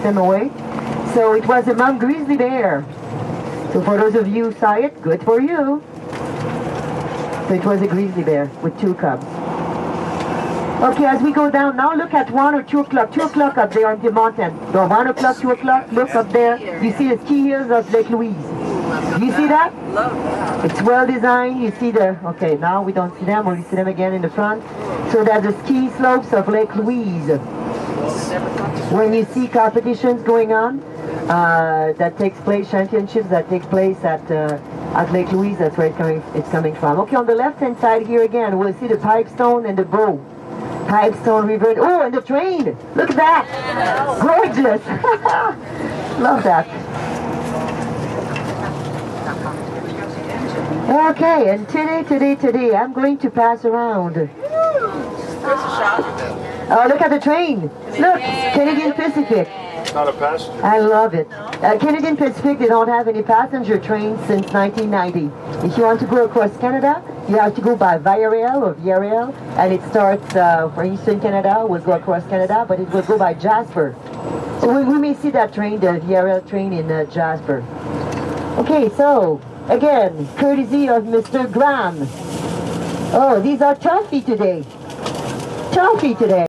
them away. So it was a mom grizzly bear. So for those of you who saw it, good for you. So it was a grizzly bear with 2 cubs. Okay, as we go down, now look at 1 or 2 o'clock. 2 o'clock up there on the mountain. So 1 o'clock, 2 o'clock, look up there. You see the ski hills of Lake Louise. Do you see that? It's well designed. You see the, okay, now we don't see them, or we see them again in the front. So that's the ski slopes of Lake Louise. When you see competitions going on, that takes place, championships that take place at Lake Louise, that's where it's coming from. Okay, on the left-hand side here again, we'll see the Pipestone and the Bow. Pipestone River, oh, and the train! Look at that! Gorgeous! Love that. Okay, and today, I'm going to pass around. Oh, look at the train! Look, Canadian Pacific. Not a passenger. I love it. Canadian Pacific, they don't have any passenger trains since 1990. If you want to go across Canada, you have to go by Via Rail or Via Rail, and it starts for Eastern Canada, will go across Canada, but it will go by Jasper. So we may see that train, the Via Rail train in Jasper. Okay, so, again, courtesy of Mr. Graham. Oh, these are toffee today. Toffee today.